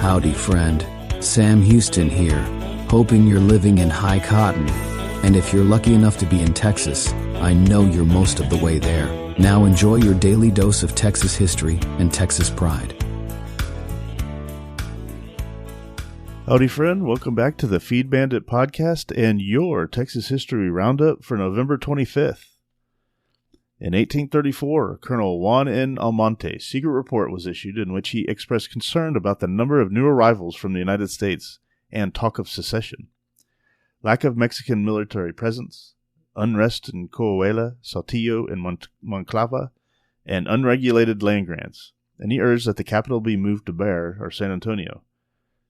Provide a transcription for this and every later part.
Howdy, friend. Sam Houston here, hoping you're living in high cotton. And if you're lucky enough to be in Texas, I know you're most of the way there. Now enjoy your daily dose of Texas history and Texas pride. Howdy, friend. Welcome back to the Feed Bandit podcast and your Texas History Roundup for November 25th. In 1834, Colonel Juan N. Almonte's secret report was issued in which he expressed concern about the number of new arrivals from the United States and talk of secession, lack of Mexican military presence, unrest in Coahuila, Saltillo, and Monclova, and unregulated land grants, and he urged that the capital be moved to Bexar or San Antonio.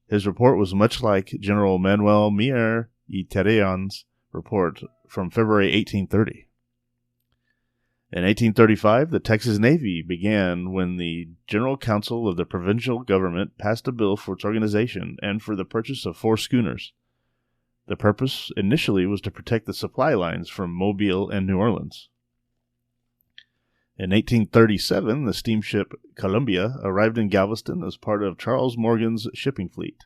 His report was much like General Manuel Mier y Terreon's report from February 1830. In 1835, the Texas Navy began when the General Council of the provincial government passed a bill for its organization and for the purchase of 4 schooners. The purpose initially was to protect the supply lines from Mobile and New Orleans. In 1837, the steamship Columbia arrived in Galveston as part of Charles Morgan's shipping fleet.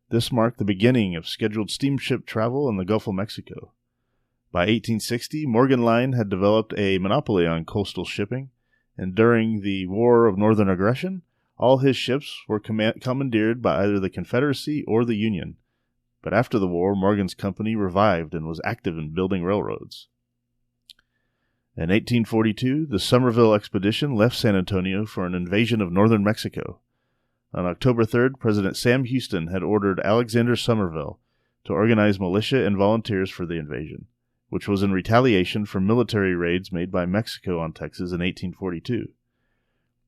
This marked the beginning of scheduled steamship travel in the Gulf of Mexico. By 1860, Morgan Line had developed a monopoly on coastal shipping, and during the War of Northern Aggression, all his ships were commandeered by either the Confederacy or the Union. But after the war, Morgan's company revived and was active in building railroads. In 1842, the Somerville expedition left San Antonio for an invasion of northern Mexico. On October 3rd, President Sam Houston had ordered Alexander Somerville to organize militia and volunteers for the invasion, which was in retaliation for military raids made by Mexico on Texas in 1842.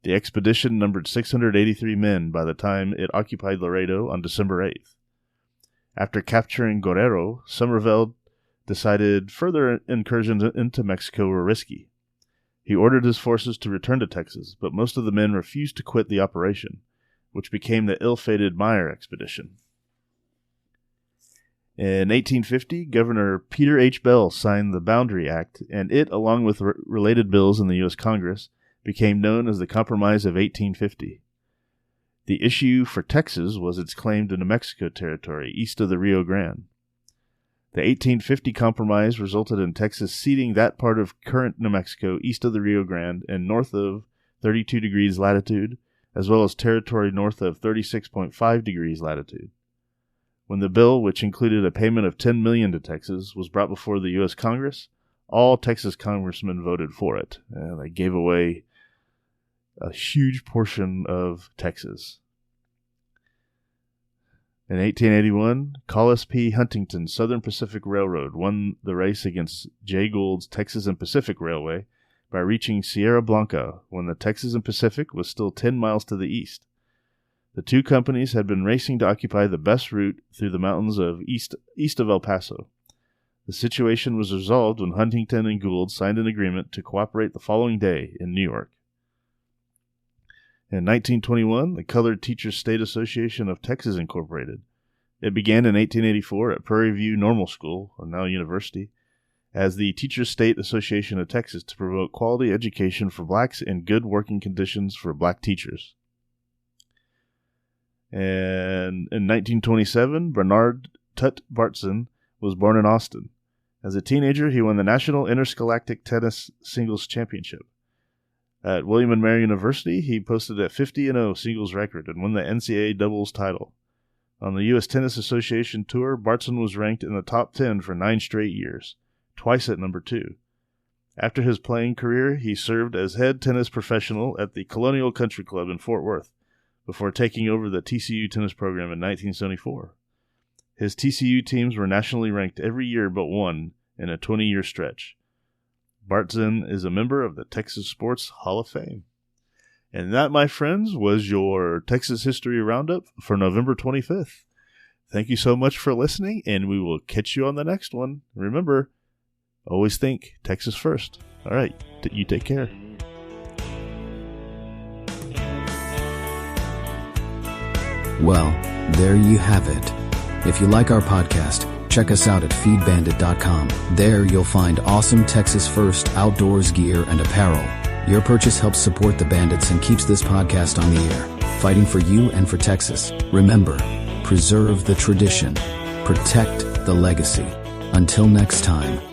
The expedition numbered 683 men by the time it occupied Laredo on December 8th. After capturing Guerrero, Somerville decided further incursions into Mexico were risky. He ordered his forces to return to Texas, but most of the men refused to quit the operation, which became the ill-fated Meyer expedition. In 1850, Governor Peter H. Bell signed the Boundary Act, and it, along with related bills in the U.S. Congress, became known as the Compromise of 1850. The issue for Texas was its claim to New Mexico territory east of the Rio Grande. The 1850 Compromise resulted in Texas ceding that part of current New Mexico east of the Rio Grande and north of 32 degrees latitude, as well as territory north of 36.5 degrees latitude. When the bill, which included a payment of $10 million to Texas, was brought before the U.S. Congress, all Texas congressmen voted for it, and they gave away a huge portion of Texas. In 1881, Collis P. Huntington's Southern Pacific Railroad won the race against Jay Gould's Texas and Pacific Railway by reaching Sierra Blanca when the Texas and Pacific was still 10 miles to the east. The two companies had been racing to occupy the best route through the mountains of east of El Paso. The situation was resolved when Huntington and Gould signed an agreement to cooperate the following day in New York. In 1921, the Colored Teachers State Association of Texas incorporated. It began in 1884 at Prairie View Normal School, or now University, as the Teachers State Association of Texas to promote quality education for blacks and good working conditions for black teachers. And in 1927, Bernard Tut Bartson was born in Austin. As a teenager, he won the National Interscholastic Tennis Singles Championship. At William & Mary University, he posted a 50-0 singles record and won the NCAA doubles title. On the U.S. Tennis Association Tour, Bartson was ranked in the top 10 for 9 straight years, twice at number 2. After his playing career, he served as head tennis professional at the Colonial Country Club in Fort Worth, before taking over the TCU tennis program in 1974. His TCU teams were nationally ranked every year but one in a 20-year stretch. Bartson is a member of the Texas Sports Hall of Fame. And that, my friends, was your Texas History Roundup for November 25th. Thank you so much for listening, and we will catch you on the next one. Remember, always think Texas first. All right, you take care. Well, there you have it. If you like our podcast, check us out at feedbandit.com. There you'll find awesome Texas First outdoors gear and apparel. Your purchase helps support the Bandits and keeps this podcast on the air. fighting for you and for Texas. Remember, preserve the tradition, protect the legacy. Until next time.